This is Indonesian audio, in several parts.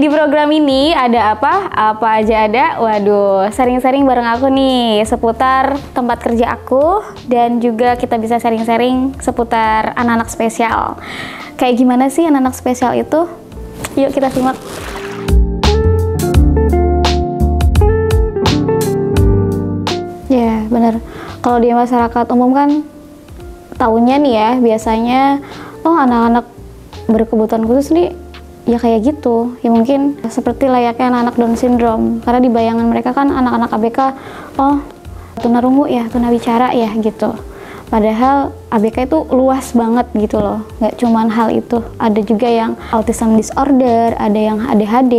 Di program ini ada apa? Apa aja ada? Waduh, sharing-sharing bareng aku nih seputar tempat kerja aku, dan juga kita bisa sharing-sharing seputar anak-anak spesial. Kayak gimana sih anak-anak spesial itu? Yuk kita simak. Ya, bener. Kalau di masyarakat umum kan taunya nih ya, biasanya anak-anak berkebutuhan khusus nih ya kayak gitu. Ya mungkin seperti layaknya anak-anak Down syndrome. Karena di bayangan mereka kan anak-anak ABK, tunarungu ya, tunawicara ya gitu. Padahal ABK itu luas banget gitu loh. Nggak cuman hal itu. Ada juga yang autism disorder, ada yang ADHD,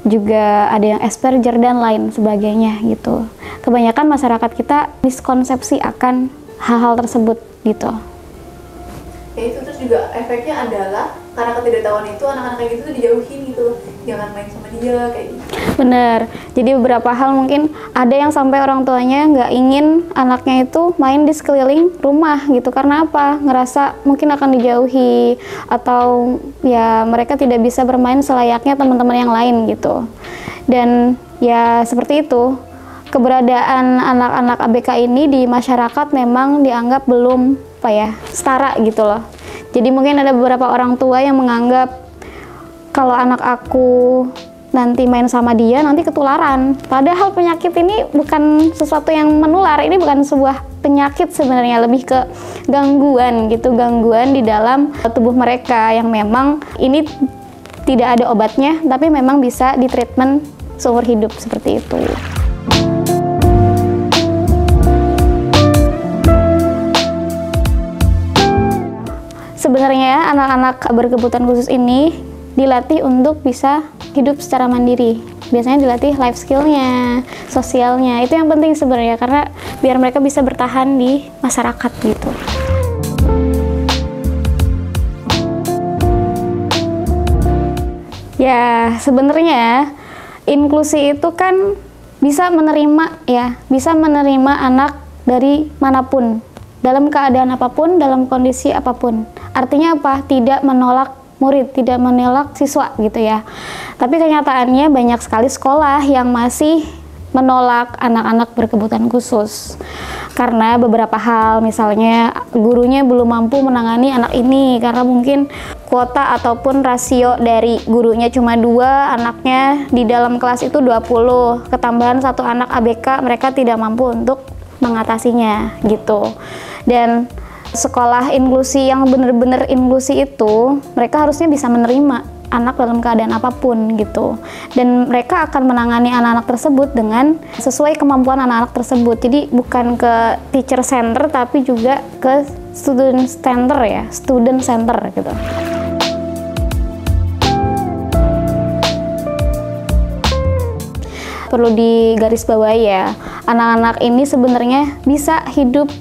juga ada yang Asperger dan lain sebagainya gitu. Kebanyakan masyarakat kita miskonsepsi akan hal-hal tersebut gitu. Ya itu, terus juga efeknya adalah karena ketidaktahuan itu anak-anak kayak gitu tuh dijauhin gitu loh, jangan main sama dia kayak gitu. Bener, jadi beberapa hal mungkin ada yang sampai orang tuanya nggak ingin anaknya itu main di sekeliling rumah gitu. Karena apa? Ngerasa mungkin akan dijauhi, atau ya mereka tidak bisa bermain selayaknya teman-teman yang lain gitu. Dan ya seperti itu, keberadaan anak-anak ABK ini di masyarakat memang dianggap belum setara gitu loh. Jadi mungkin ada beberapa orang tua yang menganggap kalau anak aku nanti main sama dia nanti ketularan. Padahal penyakit ini bukan sesuatu yang menular, ini bukan sebuah penyakit sebenarnya, lebih ke gangguan gitu, gangguan di dalam tubuh mereka yang memang ini tidak ada obatnya, tapi memang bisa ditreatment seumur hidup seperti itu. Sebenarnya anak-anak berkebutuhan khusus ini dilatih untuk bisa hidup secara mandiri. Biasanya dilatih life skill-nya, sosialnya. Itu yang penting sebenarnya, karena biar mereka bisa bertahan di masyarakat gitu. Ya, sebenarnya inklusi itu kan bisa menerima anak dari manapun, dalam keadaan apapun, dalam kondisi apapun. Artinya apa? Tidak menolak murid, tidak menolak siswa gitu ya. Tapi kenyataannya banyak sekali sekolah yang masih menolak anak-anak berkebutuhan khusus. Karena beberapa hal, misalnya gurunya belum mampu menangani anak ini, karena mungkin kuota ataupun rasio dari gurunya cuma 2, anaknya di dalam kelas itu 20, ketambahan 1 anak ABK, mereka tidak mampu untuk mengatasinya gitu. Dan sekolah inklusi yang benar-benar inklusi itu, mereka harusnya bisa menerima anak dalam keadaan apapun gitu, dan mereka akan menangani anak-anak tersebut dengan sesuai kemampuan anak-anak tersebut. Jadi bukan ke teacher center, tapi juga ke student center ya, student center gitu. Perlu digarisbawahi ya, anak-anak ini sebenarnya bisa hidup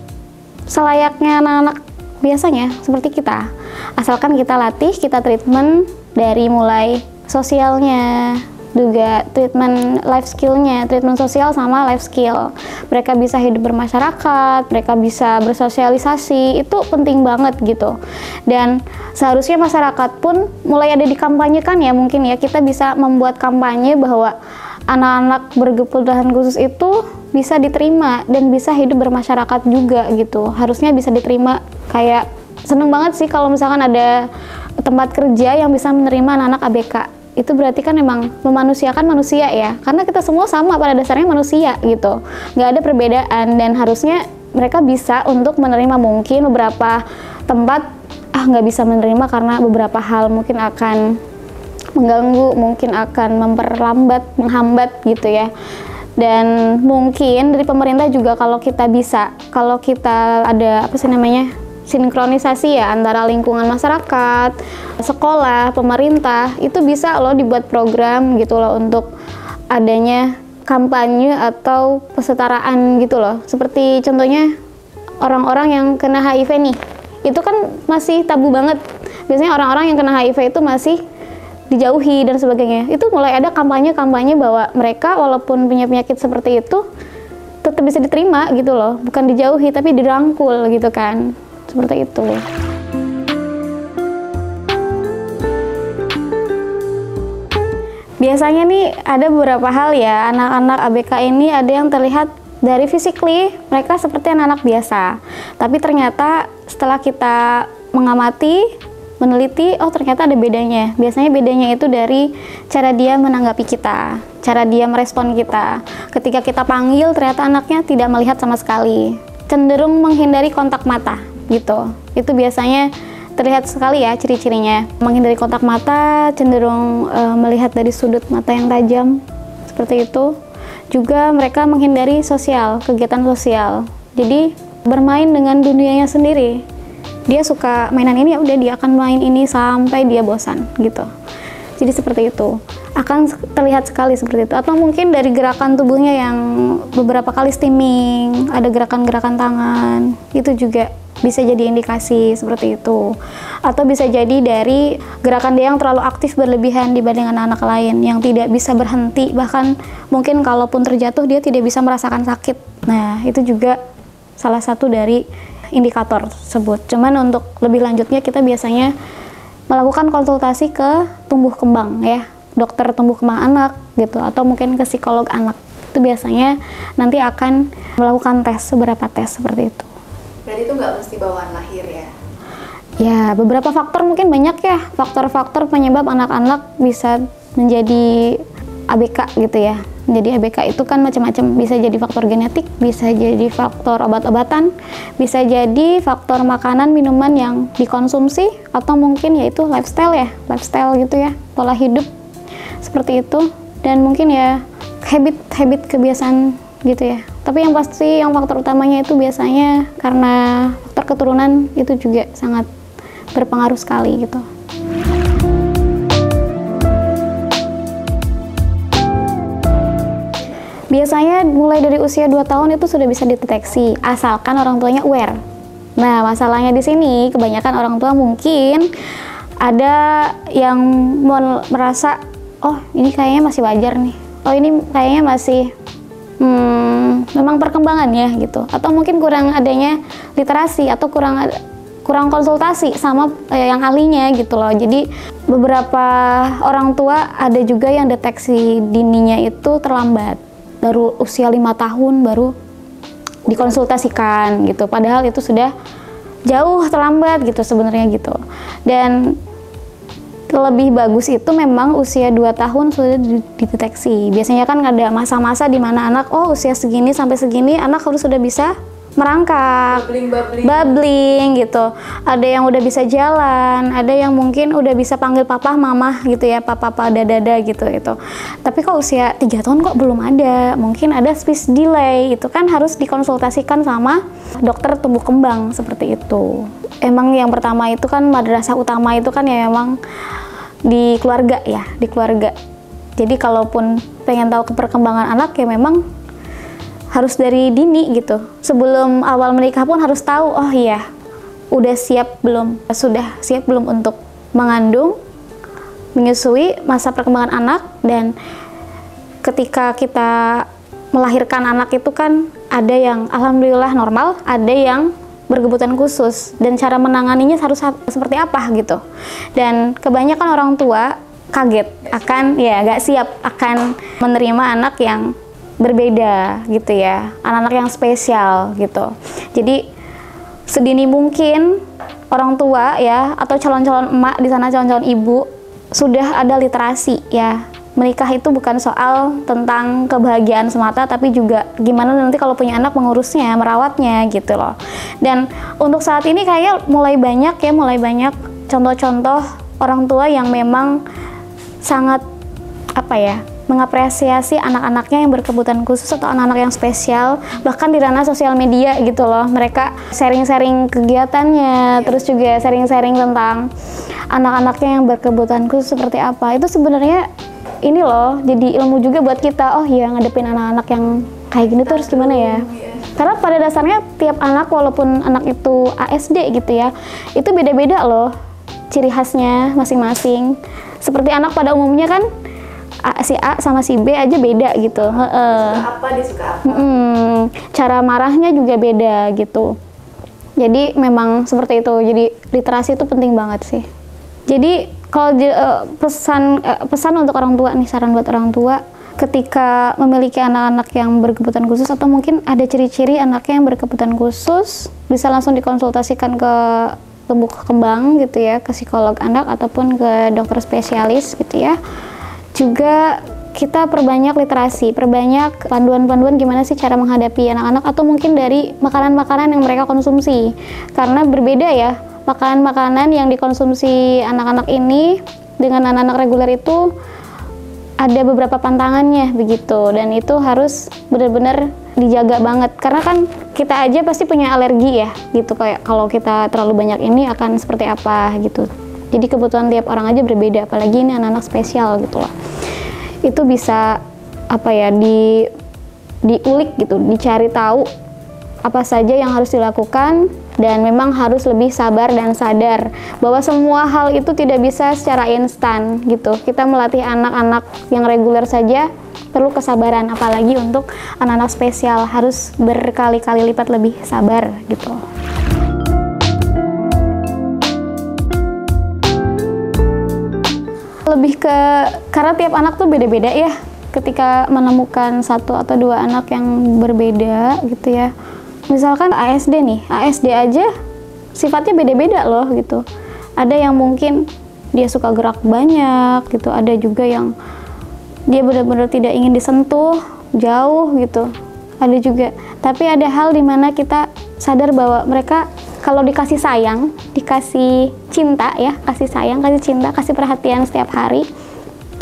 selayaknya anak-anak biasanya seperti kita, asalkan kita latih, kita treatment dari mulai sosialnya, juga treatment life skill-nya, treatment sosial sama life skill. Mereka bisa hidup bermasyarakat, mereka bisa bersosialisasi, itu penting banget gitu. Dan seharusnya masyarakat pun mulai ada dikampanyekan ya, mungkin ya kita bisa membuat kampanye bahwa anak-anak berkebutuhan khusus itu bisa diterima dan bisa hidup bermasyarakat juga gitu. Harusnya bisa diterima. Kayak seneng banget sih kalau misalkan ada tempat kerja yang bisa menerima anak-anak ABK. Itu berarti kan memang memanusiakan manusia ya. Karena kita semua sama pada dasarnya manusia gitu. Nggak ada perbedaan, dan harusnya mereka bisa untuk menerima. Mungkin beberapa tempat nggak bisa menerima karena beberapa hal mungkin akan mengganggu, mungkin akan memperlambat, menghambat gitu ya. Dan mungkin dari pemerintah juga kalau kita ada sinkronisasi ya antara lingkungan masyarakat, sekolah, pemerintah, itu bisa loh dibuat program gitu loh untuk adanya kampanye atau kesetaraan gitu loh. Seperti contohnya orang-orang yang kena HIV nih, itu kan masih tabu banget. Biasanya orang-orang yang kena HIV itu masih dijauhi dan sebagainya. Itu mulai ada kampanye-kampanye bahwa mereka walaupun punya penyakit seperti itu tetap bisa diterima gitu loh, bukan dijauhi tapi dirangkul gitu kan, seperti itu. Biasanya nih ada beberapa hal ya, anak-anak ABK ini ada yang terlihat dari physically mereka seperti anak-anak biasa. Tapi ternyata setelah kita mengamati, meneliti, oh ternyata ada bedanya. Biasanya bedanya itu dari cara dia menanggapi kita, cara dia merespon kita. Ketika kita panggil, ternyata anaknya tidak melihat sama sekali, cenderung menghindari kontak mata gitu. Itu biasanya terlihat sekali ya ciri-cirinya. Menghindari kontak mata, cenderung melihat dari sudut mata yang tajam, seperti itu. Juga mereka menghindari sosial, kegiatan sosial. Jadi bermain dengan dunianya sendiri. Dia suka mainan ini, ya udah dia akan main ini sampai dia bosan gitu. Jadi seperti itu. Akan terlihat sekali seperti itu. Atau mungkin dari gerakan tubuhnya yang beberapa kali steaming, ada gerakan-gerakan tangan, itu juga bisa jadi indikasi seperti itu. Atau bisa jadi dari gerakan dia yang terlalu aktif berlebihan dibanding anak-anak lain yang tidak bisa berhenti, bahkan mungkin kalaupun terjatuh dia tidak bisa merasakan sakit. Nah, itu juga salah satu dari indikator tersebut. Cuman untuk lebih lanjutnya kita biasanya melakukan konsultasi ke tumbuh kembang ya, dokter tumbuh kembang anak gitu, atau mungkin ke psikolog anak. Itu biasanya nanti akan melakukan tes, beberapa tes seperti itu. Berarti itu nggak mesti bawaan lahir ya? Ya, beberapa faktor mungkin banyak ya, faktor-faktor penyebab anak-anak bisa menjadi ABK gitu ya. Jadi ABK itu kan macam-macam, bisa jadi faktor genetik, bisa jadi faktor obat-obatan, bisa jadi faktor makanan, minuman yang dikonsumsi, atau mungkin yaitu lifestyle ya, lifestyle gitu ya, pola hidup seperti itu. Dan mungkin ya habit kebiasaan gitu ya. Tapi yang pasti yang faktor utamanya itu biasanya karena faktor keturunan, itu juga sangat berpengaruh sekali gitu. Biasanya mulai dari usia 2 tahun itu sudah bisa dideteksi, asalkan orang tuanya aware. Nah, masalahnya di sini kebanyakan orang tua mungkin ada yang merasa, oh ini kayaknya masih wajar nih, oh ini kayaknya masih memang perkembangannya gitu, atau mungkin kurang adanya literasi atau kurang konsultasi sama yang ahlinya gitu loh. Jadi beberapa orang tua ada juga yang deteksi dininya itu terlambat, baru usia 5 tahun baru dikonsultasikan gitu, padahal itu sudah jauh terlambat gitu sebenarnya gitu. Dan lebih bagus itu memang usia 2 tahun sudah dideteksi. Biasanya kan ada masa-masa di mana anak, oh usia segini sampai segini anak harus sudah bisa merangkak, babbling gitu. Ada yang udah bisa jalan, ada yang mungkin udah bisa panggil papa, mama gitu ya, papa, dada gitu itu. Tapi kok usia 3 tahun kok belum ada? Mungkin ada speech delay, itu kan harus dikonsultasikan sama dokter tumbuh kembang seperti itu. Emang yang pertama itu kan madrasah utama itu kan ya memang di keluarga ya, di keluarga. Jadi kalaupun pengen tahu perkembangan anak ya memang harus dari dini gitu. Sebelum awal menikah pun harus tahu, oh iya, udah siap belum? Sudah siap belum untuk mengandung, menyusui, masa perkembangan anak. Dan ketika kita melahirkan anak itu kan ada yang alhamdulillah normal, ada yang berkebutuhan khusus, dan cara menanganinya harus seperti apa gitu. Dan kebanyakan orang tua kaget akan, ya gak siap akan menerima anak yang berbeda gitu ya, anak-anak yang spesial gitu. Jadi sedini mungkin orang tua ya, atau calon-calon emak di sana, calon-calon ibu, sudah ada literasi ya. Menikah itu bukan soal tentang kebahagiaan semata, tapi juga gimana nanti kalau punya anak mengurusnya, merawatnya gitu loh. Dan untuk saat ini kayak mulai banyak contoh-contoh orang tua yang memang sangat mengapresiasi anak-anaknya yang berkebutuhan khusus atau anak-anak yang spesial, bahkan di ranah sosial media gitu loh. Mereka sharing-sharing kegiatannya, terus juga sharing-sharing tentang anak-anaknya yang berkebutuhan khusus seperti apa. Itu sebenarnya ini loh, jadi ilmu juga buat kita. Oh iya, ngadepin anak-anak yang kayak gini tuh harus gimana ya? Karena pada dasarnya tiap anak, walaupun anak itu ASD gitu ya, itu beda-beda loh ciri khasnya masing-masing. Seperti anak pada umumnya kan, si A sama si B aja beda gitu. Suka apa, dia suka apa. Cara marahnya juga beda gitu. Jadi memang seperti itu. Jadi literasi itu penting banget sih. Jadi Kalau pesan untuk orang tua nih, saran buat orang tua ketika memiliki anak-anak yang berkebutuhan khusus atau mungkin ada ciri-ciri anaknya yang berkebutuhan khusus, bisa langsung dikonsultasikan ke tumbuh kembang gitu ya, ke psikolog anak ataupun ke dokter spesialis gitu ya. Juga kita perbanyak literasi, perbanyak panduan-panduan gimana sih cara menghadapi anak-anak, atau mungkin dari makanan-makanan yang mereka konsumsi. Karena berbeda ya, makanan-makanan yang dikonsumsi anak-anak ini dengan anak-anak reguler itu ada beberapa pantangannya begitu, dan itu harus benar-benar dijaga banget, karena kan kita aja pasti punya alergi ya gitu, kayak kalau kita terlalu banyak ini akan seperti apa gitu. Jadi kebutuhan tiap orang aja berbeda, apalagi ini anak-anak spesial gitu loh. Itu bisa apa ya, diulik gitu, dicari tahu apa saja yang harus dilakukan, dan memang harus lebih sabar dan sadar bahwa semua hal itu tidak bisa secara instan gitu. Kita melatih anak-anak yang reguler saja perlu kesabaran, apalagi untuk anak-anak spesial harus berkali-kali lipat lebih sabar gitu. Lebih ke, karena tiap anak tuh beda-beda ya, ketika menemukan satu atau dua anak yang berbeda gitu ya. Misalkan ASD nih, ASD aja sifatnya beda-beda loh gitu. Ada yang mungkin dia suka gerak banyak gitu, ada juga yang dia benar-benar tidak ingin disentuh, jauh gitu. Ada juga, tapi ada hal dimana kita sadar bahwa mereka kalau dikasih sayang, dikasih cinta ya, kasih sayang, kasih cinta, kasih perhatian setiap hari,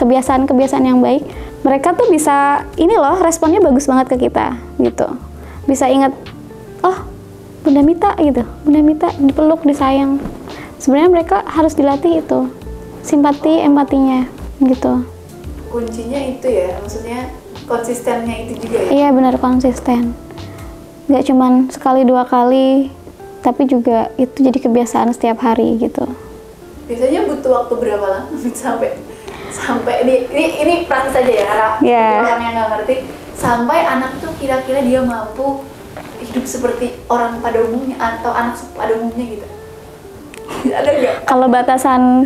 kebiasaan-kebiasaan yang baik, mereka tuh bisa, ini loh responnya bagus banget ke kita gitu. Bisa ingat, oh Bunda Mita gitu, Bunda Mita dipeluk, disayang. Sebenarnya mereka harus dilatih itu, simpati, empatinya gitu. Kuncinya itu ya, maksudnya konsistennya itu juga ya? Iya benar, konsisten. Gak cuman sekali dua kali, tapi juga itu jadi kebiasaan setiap hari gitu. Biasanya butuh waktu berapa lama sampai ini praktis aja ya, karena orang yang nggak ngerti, sampai anak tuh kira-kira dia mampu hidup seperti orang pada umumnya atau anak pada umumnya gitu. Ada nggak? Kalau batasan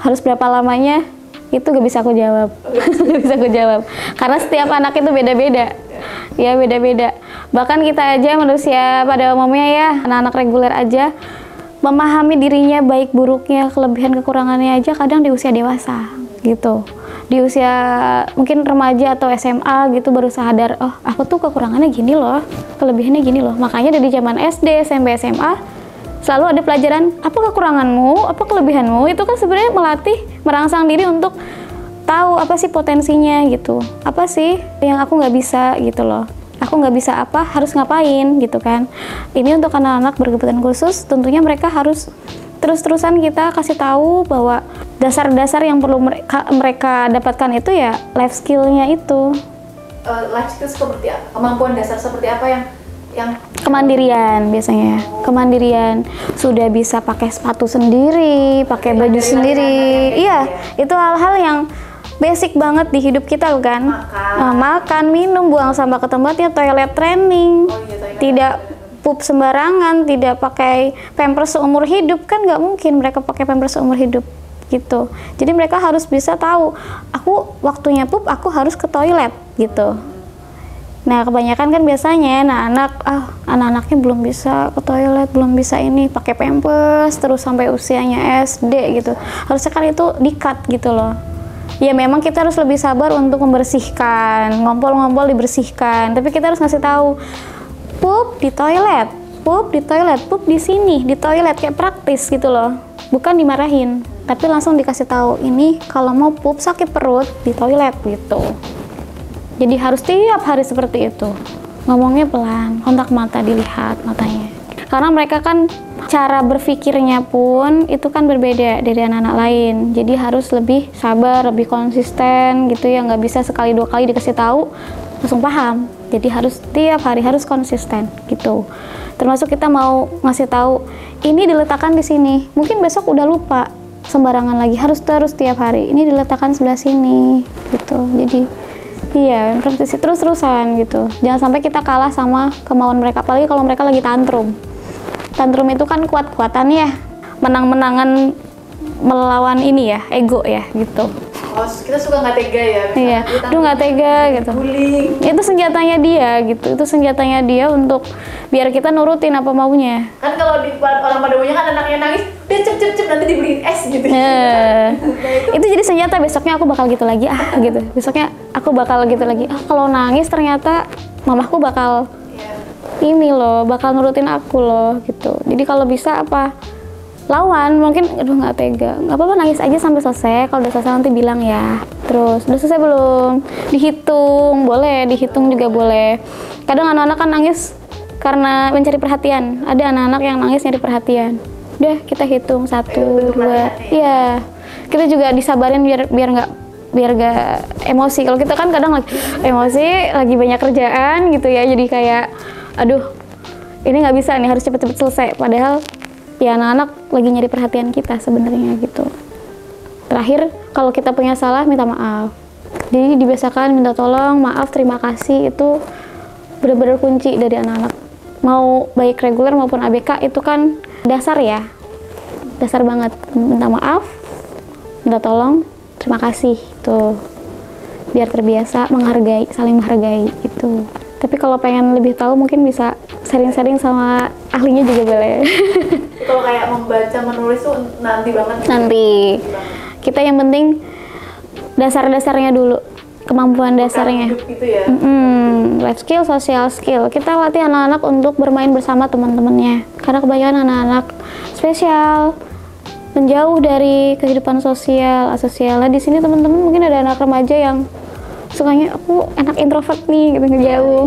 harus berapa lamanya itu gak bisa aku jawab. Gak bisa aku jawab karena setiap anak itu beda-beda ya, beda-beda. Bahkan kita aja manusia pada umumnya ya, anak-anak reguler aja memahami dirinya baik buruknya, kelebihan kekurangannya aja kadang di usia dewasa gitu. Di usia mungkin remaja atau SMA gitu baru sadar, oh aku tuh kekurangannya gini loh, kelebihannya gini loh. Makanya dari zaman SD, SMP, SMA selalu ada pelajaran apa kekuranganmu, apa kelebihanmu. Itu kan sebenarnya melatih, merangsang diri untuk tahu apa sih potensinya gitu, apa sih yang aku nggak bisa gitu loh, aku nggak bisa apa, harus ngapain gitu kan. Ini untuk anak-anak berkebutuhan khusus, tentunya mereka harus terus-terusan kita kasih tahu bahwa dasar-dasar yang perlu mereka dapatkan itu ya life skill-nya itu. Life skill seperti apa? Kemampuan dasar seperti apa yang kemandirian biasanya. Kemandirian, sudah bisa pakai sepatu sendiri, pakai baju sendiri. Iya, itu hal-hal yang basic banget di hidup kita kan. Makan, minum, buang sampah ke tempatnya, toilet training. Tidak pup sembarangan, tidak pakai pampers seumur hidup, kan nggak mungkin mereka pakai pampers seumur hidup gitu. Jadi mereka harus bisa tahu, aku waktunya pup, aku harus ke toilet gitu. Nah kebanyakan kan biasanya anak-anaknya belum bisa ke toilet, belum bisa ini, pakai pampers terus sampai usianya SD gitu. Harusnya kan itu di-cut gitu loh. Ya memang kita harus lebih sabar untuk membersihkan, ngompol-ngompol dibersihkan, tapi kita harus ngasih tahu, pup di toilet, pup di toilet, pup di sini, di toilet, kayak praktis gitu loh. Bukan dimarahin, tapi langsung dikasih tahu, ini kalau mau pup sakit perut di toilet gitu. Jadi harus tiap hari seperti itu. Ngomongnya pelan, kontak mata dilihat matanya. Karena mereka kan cara berpikirnya pun itu kan berbeda dari anak-anak lain. Jadi harus lebih sabar, lebih konsisten gitu ya. Nggak bisa sekali dua kali dikasih tahu langsung paham. Jadi harus tiap hari harus konsisten gitu. Termasuk kita mau ngasih tahu ini diletakkan di sini. Mungkin besok udah lupa, sembarangan lagi. Harus terus tiap hari. Ini diletakkan sebelah sini gitu. Jadi iya, repetisi terus-terusan gitu. Jangan sampai kita kalah sama kemauan mereka, apalagi kalau mereka lagi tantrum. Tantrum itu kan kuat-kuatan ya, menang-menangan melawan ini ya, ego ya gitu. Oh, kita suka nggak tega ya? Iya, aduh nggak tega gitu. Bullying. Itu senjatanya dia gitu, itu senjatanya dia untuk biar kita nurutin apa maunya. Kan kalau di orang pada umumnya kan anaknya nangis, udah cep nanti dibeliin es gitu. Nah, itu jadi senjata, besoknya aku bakal gitu lagi gitu. Besoknya aku bakal gitu lagi. Kalau nangis ternyata mamahku bakal ini loh, bakal nurutin aku loh gitu. Jadi kalau bisa apa? Lawan, mungkin aduh nggak tega, nggak apa-apa nangis aja sampai selesai. Kalau udah selesai nanti bilang ya. Terus udah selesai belum? Dihitung, boleh, dihitung juga boleh. Kadang anak-anak kan nangis karena mencari perhatian. Ada anak-anak yang nangis nyari perhatian. Udah kita hitung 1, 2, iya. Kita juga disabarin biar nggak emosi. Kalau kita kan kadang lagi emosi, lagi banyak kerjaan gitu ya. Jadi kayak, aduh ini nggak bisa nih, harus cepet-cepet selesai. Padahal ya anak-anak lagi nyari perhatian kita sebenarnya gitu. Terakhir, kalau kita punya salah, minta maaf. Jadi dibiasakan minta tolong, maaf, terima kasih, itu benar-benar kunci dari anak-anak. Mau baik reguler maupun ABK, itu kan dasar ya. Dasar banget. Minta maaf, minta tolong, terima kasih. Tuh. Biar terbiasa menghargai, saling menghargai itu. Tapi kalau pengen lebih tahu mungkin bisa sharing-sharing sama ahlinya juga boleh. Kalau kayak membaca, menulis tuh nanti banget. Nanti. Kita yang penting dasar-dasarnya dulu, kemampuan dasarnya. Hidup gitu ya. Life skill, social skill. Kita latih anak-anak untuk bermain bersama teman-temannya. Karena kebanyakan anak-anak spesial, menjauh dari kehidupan sosial, asosial. Nah, di sini teman-teman mungkin ada anak remaja yang sukanya aku enak introvert nih gitu, ngejauh.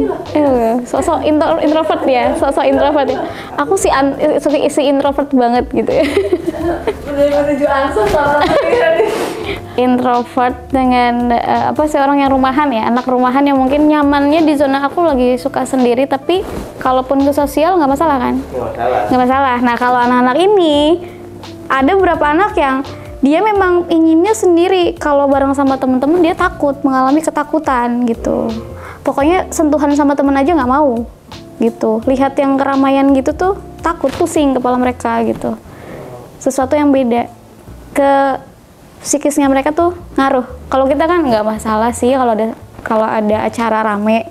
Sosok introvert ya, sosok introvert ya. Aku si introvert banget gitu ya. Menuju ansur sama Introvert dengan orang yang rumahan ya, anak rumahan yang mungkin nyamannya di zona aku lagi suka sendiri, tapi kalaupun ke sosial nggak masalah kan? Nggak masalah. Nah kalau anak-anak ini ada beberapa anak yang dia memang inginnya sendiri, kalau bareng sama temen-temen dia takut, mengalami ketakutan gitu. Pokoknya sentuhan sama temen aja nggak mau gitu. Lihat yang keramaian gitu tuh takut, pusing kepala mereka gitu. Sesuatu yang beda. Ke psikisnya mereka tuh ngaruh. Kalau kita kan nggak masalah sih kalau ada acara rame.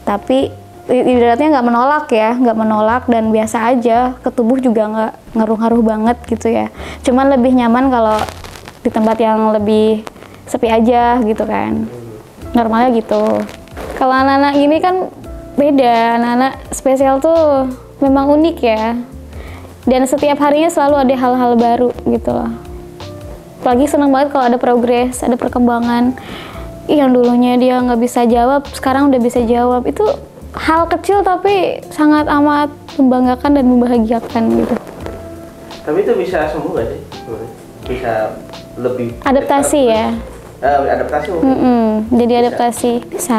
Tapi ibaratnya nggak menolak dan biasa aja, ke tubuh juga nggak ngaruh-ngaruh banget gitu ya. Cuman lebih nyaman kalau di tempat yang lebih sepi aja gitu kan, normalnya gitu. Kalau anak-anak ini kan beda, anak-anak spesial tuh memang unik ya, dan setiap harinya selalu ada hal-hal baru gitu loh. Apalagi seneng banget kalau ada progres, ada perkembangan. Yang dulunya dia nggak bisa jawab, sekarang udah bisa jawab. Itu hal kecil tapi sangat amat membanggakan dan membahagiakan gitu. Tapi itu bisa sembuh gak sih? Bisa lebih adaptasi ya? Adaptasi mungkin? Jadi bisa. Adaptasi bisa.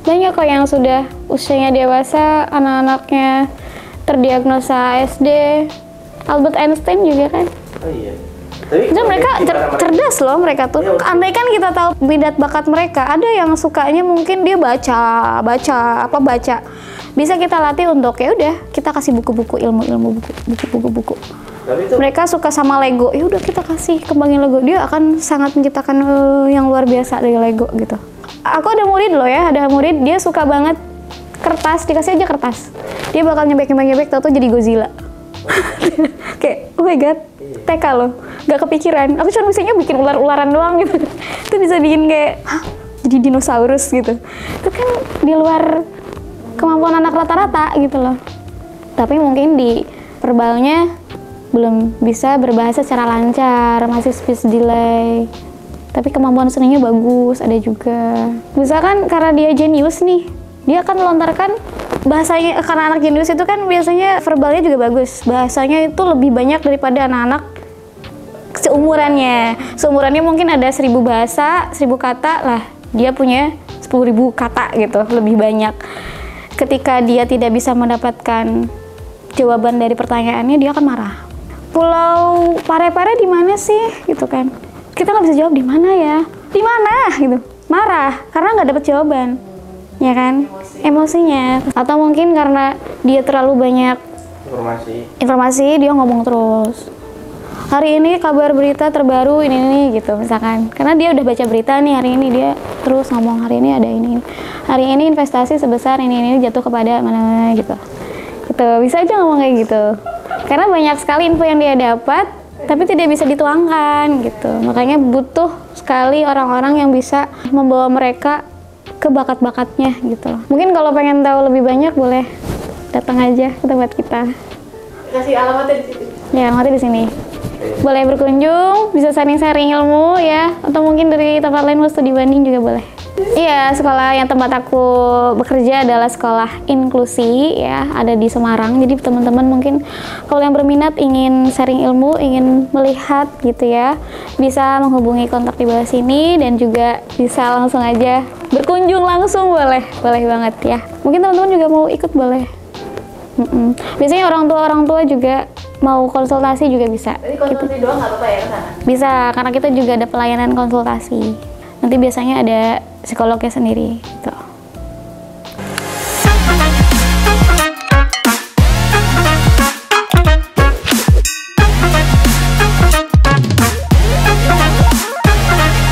Banyak kok yang sudah usianya dewasa, anak-anaknya terdiagnosa SD. Albert Einstein juga kan? Oh iya. Tapi mereka cerdas loh, mereka tuh. Andai kan kita tahu minat bakat mereka, ada yang sukanya mungkin dia baca. Bisa kita latih untuk ya udah kita kasih buku-buku ilmu, buku-buku. Mereka suka sama Lego, ya udah kita kasih kembangin Lego, dia akan sangat menciptakan yang luar biasa dari Lego gitu. Aku ada murid loh ya, dia suka banget kertas, dikasih aja kertas, dia bakal nyebek, tau jadi Godzilla. Kayak oh my god, TK loh, gak kepikiran. Aku cuma bisanya bikin ular-ularan doang gitu. Itu bisa bikin kayak jadi dinosaurus gitu. Itu kan di luar kemampuan anak rata-rata gitu loh. Tapi mungkin di verbalnya belum bisa berbahasa secara lancar, masih speech delay. Tapi kemampuan seninya bagus, ada juga. Misalkan karena dia jenius nih, dia akan melontarkan bahasanya. Karena anak jenius itu kan biasanya verbalnya juga bagus, bahasanya itu lebih banyak daripada anak-anak seumurannya mungkin ada 1000 bahasa, 1000 kata lah, dia punya 10.000 kata gitu, lebih banyak. Ketika dia tidak bisa mendapatkan jawaban dari pertanyaannya, dia akan marah. Pulau Pare-Pare di mana sih gitu kan, kita nggak bisa jawab di mana ya, di mana gitu, marah karena nggak dapat jawaban. Ya kan, emosinya. Atau mungkin karena dia terlalu banyak informasi, dia ngomong terus. hari ini kabar berita terbaru ini gitu misalkan, karena dia udah baca berita nih hari ini, dia terus ngomong hari ini ada ini, hari ini investasi sebesar ini jatuh kepada mana gitu, bisa aja ngomong kayak gitu, karena banyak sekali info yang dia dapat tapi tidak bisa dituangkan gitu. Makanya butuh sekali orang-orang yang bisa membawa mereka ke bakat-bakatnya gitu. Mungkin kalau pengen tahu lebih banyak boleh datang aja ke tempat kita. Kasih alamatnya di situ. Ya, alamatnya di sini. Boleh berkunjung, bisa sharing-sharing ilmu ya, atau mungkin dari tempat lain mau studi banding juga boleh. Iya, sekolah yang tempat aku bekerja adalah sekolah inklusi ya, ada di Semarang. Jadi teman-teman mungkin kalau yang berminat ingin sharing ilmu, ingin melihat gitu ya, bisa menghubungi kontak di bawah sini dan juga bisa langsung aja berkunjung langsung boleh banget ya. Mungkin teman-teman juga mau ikut boleh. Biasanya orang tua juga mau konsultasi juga bisa. Jadi konsultasi doang nggak apa-apa ya ke sana? Bisa, karena kita juga ada pelayanan konsultasi. Nanti biasanya ada psikolognya sendiri gitu.